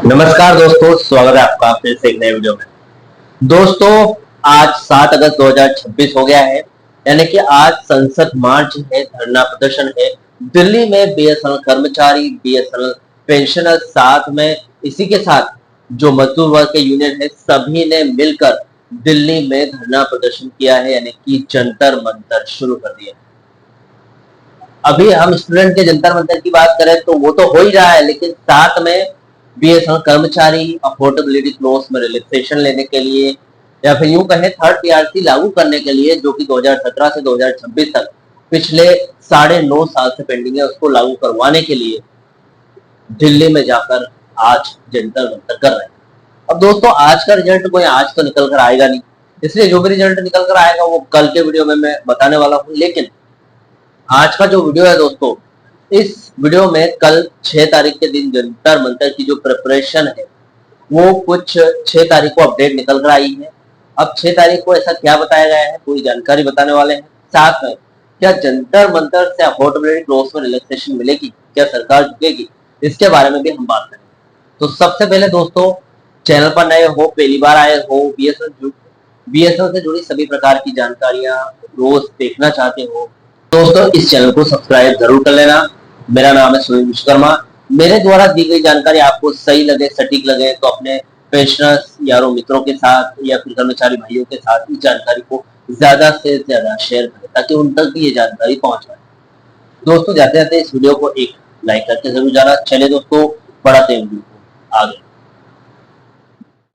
नमस्कार दोस्तों, स्वागत है आपका फिर से एक नए वीडियो में। दोस्तों, आज 7 अगस्त 2026 हो गया है, यानी कि आज संसद मार्च है, धरना प्रदर्शन है। दिल्ली में बीएसएनएल कर्मचारी, बीएसएनएल पेंशनर, साथ में इसी के साथ जो मजदूर वर्ग के यूनियन है, सभी ने मिलकर दिल्ली में धरना प्रदर्शन किया है, यानी कि जंतर मंतर शुरू कर दिया। अभी हम स्टूडेंट के जंतर मंतर की बात करें तो वो तो हो ही रहा है, लेकिन साथ में बीएसएनएल कर्मचारी अफोर्डेबिलिटी क्लॉज में रिलैक्सेशन लेने के लिए या फिर यूं कहें थर्ड पीआरसी लागू करने के लिए, जो कि 2017 से 2026 तक पिछले 9.5 साल से पेंडिंग है, उसको लागू करवाने के लिए दिल्ली में जाकर आज जंतर मंतर कर रहे हैं। अब दोस्तों, आज का रिजल्ट कोई आज तो निकल कर आएगा नहीं, इसलिए जो भी रिजल्ट निकल कर आएगा वो कल के वीडियो में मैं बताने वाला हूँ। लेकिन आज का जो वीडियो है दोस्तों, इस वीडियो में कल 6 तारीख के दिन जंतर मंतर की जो प्रिपरेशन है वो कुछ 6 तारीख को अपडेट निकल कर आई है। अब 6 तारीख को ऐसा क्या बताया गया है, पूरी जानकारी बताने वाले हैं। साथ में क्या जंतर मंतर से अफोर्डेबिलिटी क्लॉज में रिलैक्सेशन मिलेगी, क्या सरकार झुकेगी, इसके बारे में भी हम बात करेंगे। तो सबसे पहले दोस्तों, चैनल पर नए हो, पहली बार आए हो, बीएसएनएल से जुड़ी सभी प्रकार की जानकारियां रोज देखना चाहते हो, दोस्तों इस चैनल को सब्सक्राइब जरूर कर लेना। मेरा नाम है सुनील विश्वकर्मा। मेरे द्वारा दी गई जानकारी आपको सही लगे, सटीक लगे तो अपने पेंशनर्स, यारों, मित्रों के साथ या फिर कर्मचारी भाइयों के साथ इस जानकारी को ज्यादा से ज्यादा शेयर करें ताकि उन तक भी ये जानकारी पहुंच पाए। दोस्तों, जाते जाते इस वीडियो को एक लाइक करके जरूर जाना। चले दोस्तों, बढ़ाते हैं वीडियो को आगे।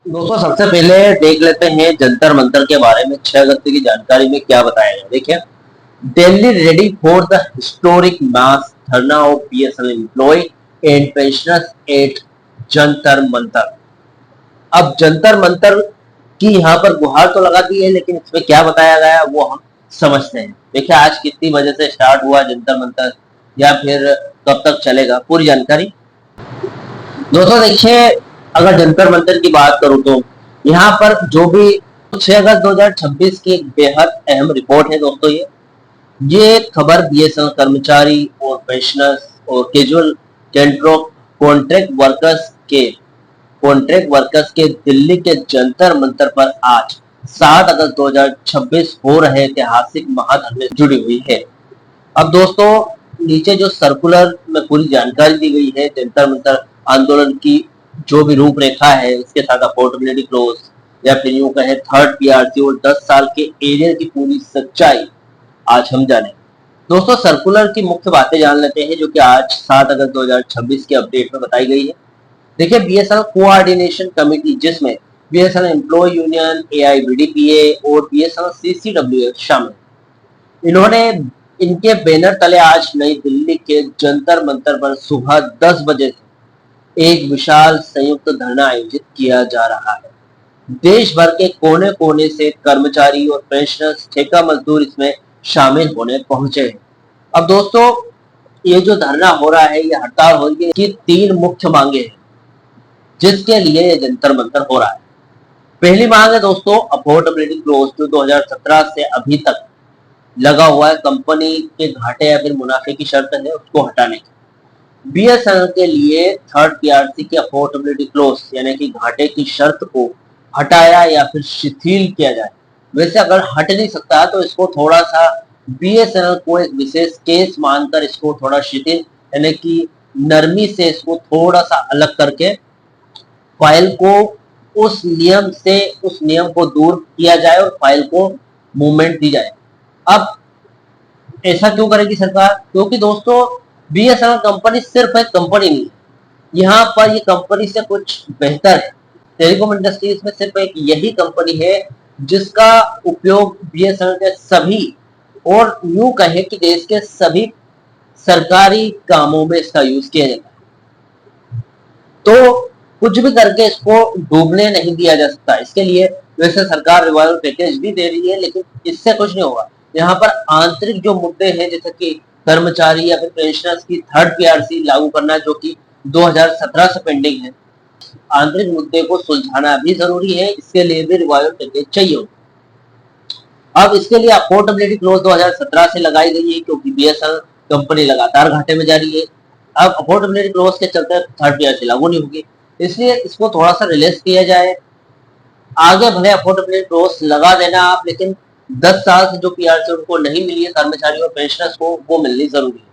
दोस्तों, सबसे पहले देख लेते हैं जंतर मंतर के बारे में 6 अगस्त की जानकारी में क्या बताया गया। देखिए, Delhi ready for the historic mass dharna of BSNL employee and pensioners at Jantar Mantar. अब जंतर मंतर की यहाँ पर गुहार तो लगा दी है, लेकिन इसमें क्या बताया गया वो हम समझते हैं। देखिए, आज कितनी बजे से स्टार्ट हुआ जंतर मंतर या फिर कब तक चलेगा, पूरी जानकारी। दोस्तों देखिए, अगर जंतर मंतर की बात करूं तो यहाँ पर जो भी 6 अगस्त 2026 की एक बेहद अहम रिपोर्ट है दोस्तों। ये खबर बीएसएनएल कर्मचारी और पेंशनर्स और कैजुअल कॉन्ट्रैक्ट वर्कर्स के दिल्ली के जंतर मंतर पर आज 7 अगस्त 2026 हो रहे ऐतिहासिक महाधरने से जुड़ी हुई है। अब दोस्तों, नीचे जो सर्कुलर में पूरी जानकारी दी गई है जंतर मंतर आंदोलन की, जो भी रूपरेखा है, इसके साथ अफोर्डेबिलिटी क्लॉज या फिर यूं कहें थर्ड पीआरसी और 10 साल के एरियर की पूरी सच्चाई आज हम जाने। दोस्तों, सर्कुलर की मुख्य बातें जान लेते हैं जो कि आज 7 अगस्त 2026 के अपडेट में बताई गई है। देखिए, बीएसएनएल कोऑर्डिनेशन कमेटी, जिसमें बीएसएनएल एम्प्लॉय यूनियन, एआईबीडीपीए और बीएसएनएल सीसीडब्ल्यूएफ शामिल, इन्होंने इनके बैनर तले आज नई दिल्ली के जंतर मंतर पर सुबह 10 बजे से एक विशाल संयुक्त धरना आयोजित किया जा रहा है। देश भर के कोने कोने से कर्मचारी और पेंशनर्स, ठेका मजदूर इसमें शामिल होने पहुंचे हैं। अब दोस्तों, ये जो धरना हो रहा है, ये हड़ताल हो रही है कि 3 मुख्य मांगे हैं जिसके लिए ये जंतर मंतर हो रहा है। पहली मांग है दोस्तों अफोर्डेबिलिटी क्लॉज, जो 2017 से अभी तक लगा हुआ है, कंपनी के घाटे या फिर मुनाफे की शर्त है, उसको हटाने की। बीएसएनएल के लिए थर्ड पीआरसी की अफोर्डेबिलिटी क्लॉज यानी कि घाटे की शर्त को हटाया या फिर शिथिल किया जाए। वैसे अगर हट नहीं सकता तो इसको थोड़ा सा बीएसएनएल को एक विशेष केस मानकर इसको थोड़ा शिथिल यानी कि नरमी से इसको थोड़ा सा अलग करके फाइल को उस नियम को दूर किया जाए और फाइल को मूवमेंट दी जाए। अब ऐसा क्यों करेगी सरकार? क्योंकि दोस्तों, बीएसएनएल कंपनी सिर्फ एक कंपनी नहीं है, यहाँ पर ये कंपनी से कुछ बेहतर है। टेलीकॉम इंडस्ट्रीज में सिर्फ एक यही कंपनी है जिसका उपयोग बीएसएनएल के सभी और यूं कहे कि देश के सभी सरकारी कामों में इसका यूज किया जाता है। तो कुछ भी करके इसको डूबने नहीं दिया जा सकता। इसके लिए वैसे सरकार रिवाइवल पैकेज भी दे रही है, लेकिन इससे कुछ नहीं होगा। यहाँ पर आंतरिक जो मुद्दे हैं, जैसे कि कर्मचारी या फिर पेंशनर्स की थर्ड पीआरसी लागू करना, जो कि 2017 से पेंडिंग है, आंतरिक मुद्दे को सुलझाना भी जरूरी है। इसके लिए भी रिवाइवल पैकेज चाहिए होगा। अब इसके लिए अफोर्डेबिलिटी क्लॉज 2017 से लगाई गई है, क्योंकि बीएसएनएल कंपनी लगातार घाटे में जा रही है। अब अफोर्डेबिलिटी क्लॉज के चलते थर्ड पीआरसी लागू नहीं होगी। इसलिए इसको थोड़ा सा रिलैक्स किया जाए। आगे भले अफोर्डेबिलिटी क्लोज लगा देना आप, लेकिन 10 साल से जो पीआरसी उनको नहीं मिली है कर्मचारियों और पेंशनर्स को, वो मिलनी जरूरी है।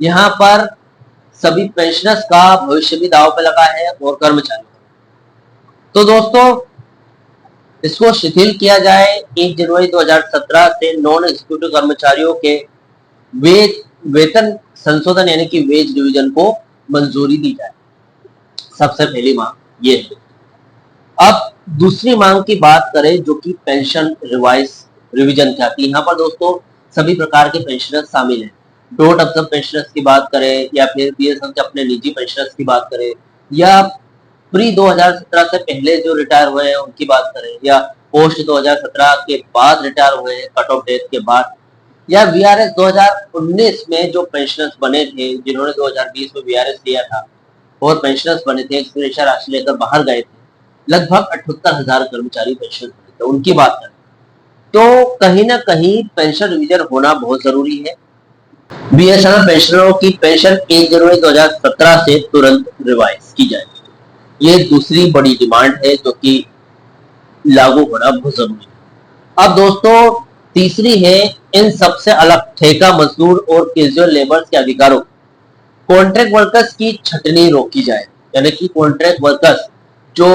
यहाँ पर सभी पेंशनर्स का भविष्य भी दांव पे लगा है और कर्मचारियों। तो दोस्तों इसको शिथिल किया जाए। 1 जनवरी 2017 से नॉन एग्जीक्यूटिव कर्मचारियों के वेतन संशोधन यानी कि वेज डिवीजन को मंजूरी दी जाए। सबसे पहली मांग ये है। अब दूसरी मांग की बात करें जो कि पेंशन रिवीजन की आती है। यहाँ पर दोस्तों सभी प्रकार के पेंशनर्स शामिल हैं। डॉट ऑब्जर्व पेंशनर्स की बात करें या फिर बीएसएफ के अपने निजी पेंशनर्स की बात करें या प्री 2017 से पहले जो रिटायर हुए हैं उनकी बात करें या पोस्ट 2017 के बाद रिटायर हुए हैं कट ऑफ डेट के बाद, या वीआरएस 2019 में जो पेंशनर्स बने थे जिन्होंने 2020 में वीआरएस लिया था और पेंशनर्स बने थे, एक्सग्रेशिया राशि लेकर बाहर गए थे, लगभग 78,000 कर्मचारी पेंशन बने थे, उनकी बात करें तो कहीं ना कहीं पेंशन रिवीजन होना बहुत जरूरी है। बीएसएनएल पेंशनरों की पेंशन 1 जनवरी 2017 से तुरंत रिवाइज की जाए। ये दूसरी बड़ी डिमांड है जो कि लागू होना बहुत जरूरी है। अब दोस्तों तीसरी है, इन सबसे अलग ठेका मजदूर और कैजुअल लेबर्स के अधिकारों, कॉन्ट्रैक्ट वर्कर्स की छटनी रोकी जाए। यानी कि कॉन्ट्रैक्ट वर्कर्स जो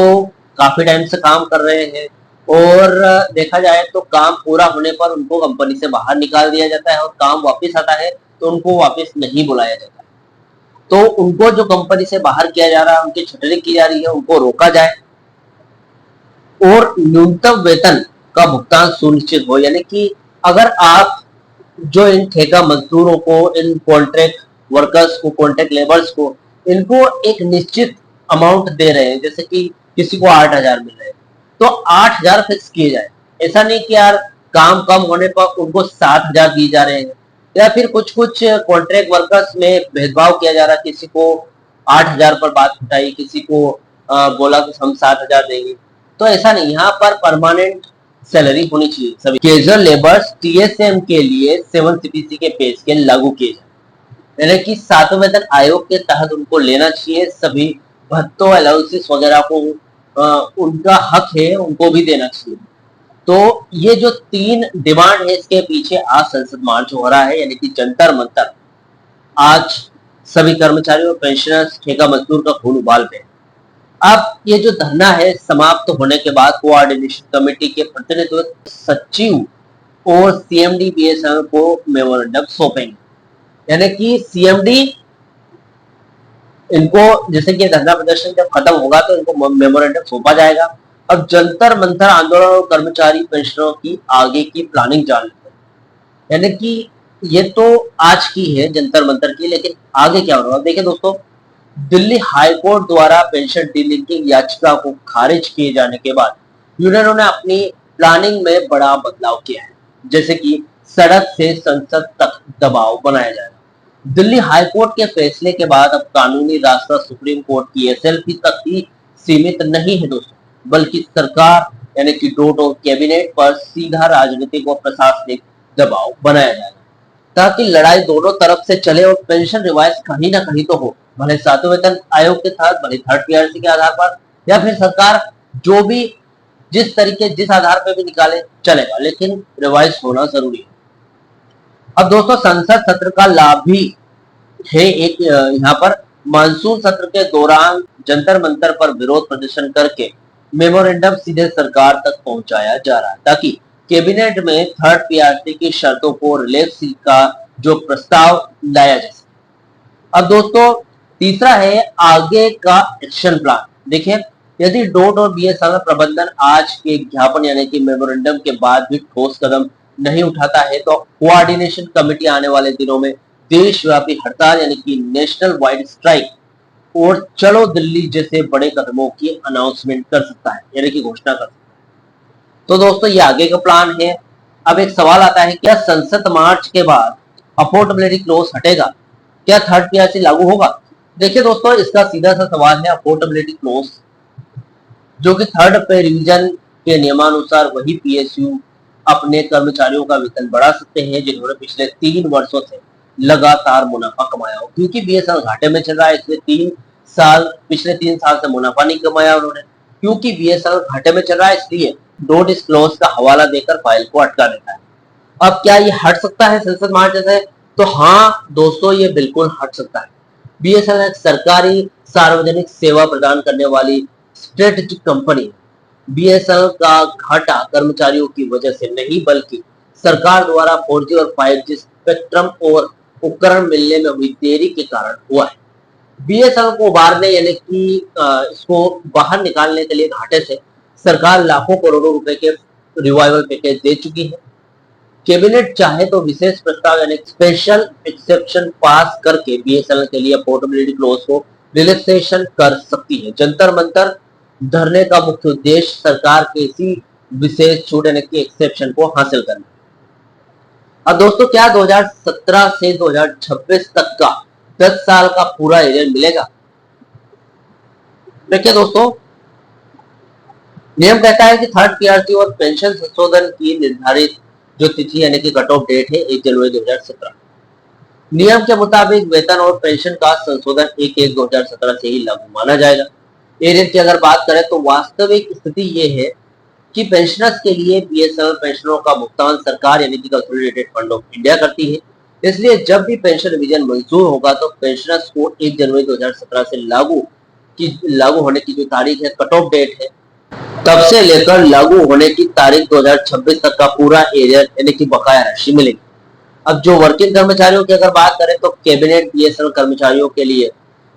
काफी टाइम से काम कर रहे हैं और देखा जाए तो काम पूरा होने पर उनको कंपनी से बाहर निकाल दिया जाता है और काम वापस आता है तो उनको वापस नहीं बुलाया जाता है, तो उनको जो कंपनी से बाहर किया जा रहा है उनकी छटनी की जा रही है, उनको रोका जाए और न्यूनतम वेतन का भुगतान सुनिश्चित हो। यानी कि अगर आप जो इन ठेका मजदूरों को, इन कॉन्ट्रैक्ट वर्कर्स को, कॉन्ट्रैक्ट लेबर्स को, इनको एक निश्चित अमाउंट दे रहे हैं, जैसे कि किसी को 8,000 मिल रहे हैं तो 8,000 फिक्स किए जाए। ऐसा नहीं कि यार काम कम होने पर उनको 7,000 दिए जा रहे हैं, या फिर कुछ कॉन्ट्रैक्ट वर्कर्स में भेदभाव किया जा रहा है, किसी को 8,000 पर बात उठाई, किसी को बोला कि हम 7,000 देंगे, तो ऐसा नहीं। यहाँ पर परमानेंट सैलरी होनी चाहिए। सभी कैजुअल लेबर्स टीएसएम के लिए 7 सीपीसी के पे स्केल लागू किए जाए, यानी कि 7वें वेतन आयोग के तहत उनको लेना चाहिए। सभी भत्तों अलाउंसेस वगैरह को उनका हक है, उनको भी देना चाहिए। तो ये जो 3 डिमांड है इसके पीछे आज संसद मार्च हो रहा है, यानी कि जंतर मंतर। आज सभी कर्मचारियों और पेंशनर्स ठेका मजदूर का खून उबाल पे। अब ये जो धरना है समाप्त होने के बाद कोऑर्डिनेशन कमेटी के प्रतिनिधित्व सचिव और सीएमडी बीएसएनएल को मेमोरेंडम सौंपेंगे। यानी कि सीएमडी इनको, जैसे कि धरना प्रदर्शन जब खत्म होगा तो इनको मेमोरेंडम सौंपा जाएगा। अब जंतर मंतर आंदोलन और कर्मचारी पेंशनरों की आगे की प्लानिंग जान लेते हैं। यानी कि ये तो आज की है जंतर मंतर की, लेकिन आगे क्या होगा देखिए दोस्तों। दिल्ली हाईकोर्ट द्वारा पेंशन डीलिंकिंग याचिका को खारिज किए जाने के बाद यूनियनों ने अपनी प्लानिंग में बड़ा बदलाव किया है, जैसे कि सड़क से संसद तक दबाव बनाया जाएगा। दिल्ली हाईकोर्ट के फैसले के बाद अब कानूनी रास्ता सुप्रीम कोर्ट की एसएलपी तक ही सीमित नहीं है दोस्तों, बल्कि सरकार यानी कि डोट और कैबिनेट पर सीधा राजनीतिक और प्रशासनिक दबाव बनाया जाएगा, ताकि लड़ाई दोनों तरफ से चले और पेंशन रिवाइज कहीं ना कहीं तो हो, भले 7वें वेतन आयोग के तहत, भले थर्ड पीआरसी के आधार पर, या फिर सरकार जो भी जिस आधार पर भी निकाले चलेगा, लेकिन रिवाइज होना जरूरी है। अब दोस्तों संसद सत्र का लाभ भी है एक यहाँ पर। मानसून सत्र के दौरान जंतर मंतर पर विरोध प्रदर्शन करके मेमोरेंडम सीधे सरकार तक पहुंचाया जा रहा है, ताकि कैबिनेट में थर्ड पीआरसी की शर्तों को रिलैक्स का जो प्रस्ताव लाया जा सके। अब दोस्तों तीसरा है आगे का एक्शन प्लान। देखिए यदि डोट और बीएसएनएल प्रबंधन आज के ज्ञापन यानी कि मेमोरेंडम के बाद भी ठोस कदम नहीं उठाता है तो कोऑर्डिनेशन कमेटी आने वाले दिनों में देशव्यापी हड़ताल यानी कि नेशनल वाइड स्ट्राइक और चलो दिल्ली जैसे बड़े कदमों की अनाउंसमेंट कर सकता है, यानी कि घोषणा कर सकता है। तो दोस्तों ये आगे का प्लान है। अब एक सवाल आता है, क्या संसद मार्च के बाद अफोर्डेबिलिटी क्लॉज हटेगा? क्या थर्ड पीआरसी लागू होगा? देखिए दोस्तों इसका सीधा सा सवाल है, अफोर्डेबिलिटी क्लॉज जो कि थर्ड पे रिवीजन के नियमानुसार वही पीएसयू अपने कर्मचारियों का वेतन बढ़ा सकते हैं जिन्होंने पिछले 3 वर्षों से लगातार मुनाफा कमाया हो, क्योंकि बीएसएनएल घाटे में चल रहा है इसलिए 3 साल पिछले 3 साल से मुनाफा नहीं कमाया उन्होंने, क्योंकि बीएसएनएल घाटे में चल रहा है, इसलिए डो डिस्क्लोज का हवाला देकर फाइल को अटका देता है। अब क्या ये हट सकता है संसद मार्च से? तो हाँ दोस्तों, ये बिल्कुल हट सकता है। बीएसएनएल एक सरकारी सार्वजनिक सेवा प्रदान करने वाली स्ट्रेटेजिक कंपनी है। बीएसएनएल का घाटा कर्मचारियों की वजह से नहीं, बल्कि सरकार द्वारा 4G और 5G स्पेक्ट्रम और उपकरण मिलने में हुई देरी के कारण हुआ है। बीएसएनएल को उबारने यानी कि इसको बाहर निकालने के लिए घाटे से सरकार लाखों करोड़ों रुपए के रिवाइवल पैकेज दे चुकी है। कैबिनेट चाहे तो विशेष प्रस्ताव यानी स्पेशल एक्सेप्शन पास करके बीएसएनएल के लिए पोर्टेबिलिटी क्लोज को रिलैक्सेशन कर सकती है। जंतर मंतर धरने का मुख्य उद्देश्य सरकार के इसी विशेष छूट यानी कि एक्सेप्शन को हासिल करना। अब दोस्तों, क्या 2017 से 2026 तक का 10 साल का पूरा एरियर मिलेगा? देखिए दोस्तों, नियम कहता है कि थर्ड पीआरसी और पेंशन संशोधन की निर्धारित जो तिथि यानी कि कट ऑफ डेट है 1 जनवरी 2017। नियम के मुताबिक वेतन और पेंशन का संशोधन 1/1/2017 से ही लागू माना जाएगा। एरियर की अगर बात करें तो वास्तविक स्थिति ये है कि पेंशनर्स के लिए बीएसएनएल पेंशनों का भुगतान सरकार यानी कि कंसोलिडेटेड फंड ऑफ इंडिया करती है। इसलिए जब भी पेंशन रिवीजन मंजूर होगा तो पेंशनर्स को 1 जनवरी 2017 से लागू होने की जो तारीख है, कट ऑफ डेट है, तब से लेकर लागू होने की तारीख 2026 तक का पूरा एरियर यानी कि बकाया राशि मिलेगी। अब जो वर्किंग कर्मचारियों की अगर बात करें तो कैबिनेट बीएसएनएल कर्मचारियों के लिए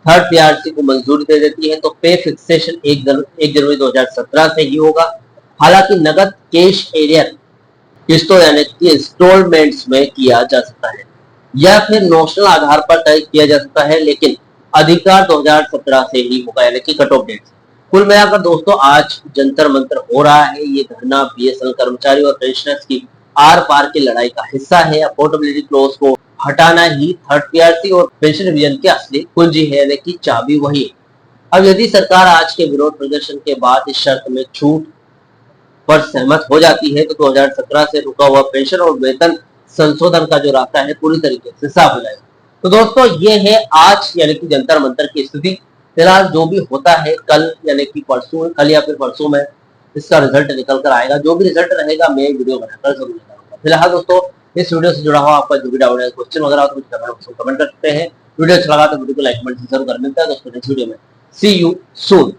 थर्ड पीआरसी को मंजूरी दे देती है, तो पे फिक्सेशन 1 जनवरी 2017 से ही होगा। हालांकि नगद कैश एरियर किस्तों यानी कि इंस्टॉलमेंट्स में किया जा सकता है या फिर नॉशनल आधार पर तय किया जा सकता है, लेकिन अधिकार 2017 से ही होगा यानी कि कट ऑफ डेट। कुल मिलाकर दोस्तों, आज जंतर मंतर हो रहा है। ये धरना बीएसएनएल कर्मचारी और पेंशनर्स की आर पार की लड़ाई का हिस्सा है। अफोर्डेबिलिटी क्लॉज को हटाना ही थर्ड पीआरसी और पेंशन रिवीजन की असली कुंजी है यानी कि चाबी वही है। अब यदि सरकार आज के विरोध प्रदर्शन के बाद इस शर्त में छूट पर सहमत हो जाती है तो 2017 से रुका हुआ पेंशन और वेतन संशोधन का जो रास्ता है पूरी तरीके से साफ हो जाएगा। तो दोस्तों, ये है आज यानी कि जंतर मंतर की स्थिति। फिलहाल जो भी होता है कल यानी कि परसों, कल या फिर परसों में इसका रिजल्ट निकल कर आएगा। जो भी रिजल्ट रहेगा मैं वीडियो बनाकर जरूर बताऊंगा। फिलहाल दोस्तों, इस वीडियो से जुड़ा हुआ आपका जो भी डाउट है, क्वेश्चन वगैरह तो मुझे कमेंट कर सकते हैं। वीडियो अच्छा लगा तो वीडियो को लाइक कमेंट जरूर कर। मिलता है दोस्तों नेक्स्ट वीडियो में। सी यू सून।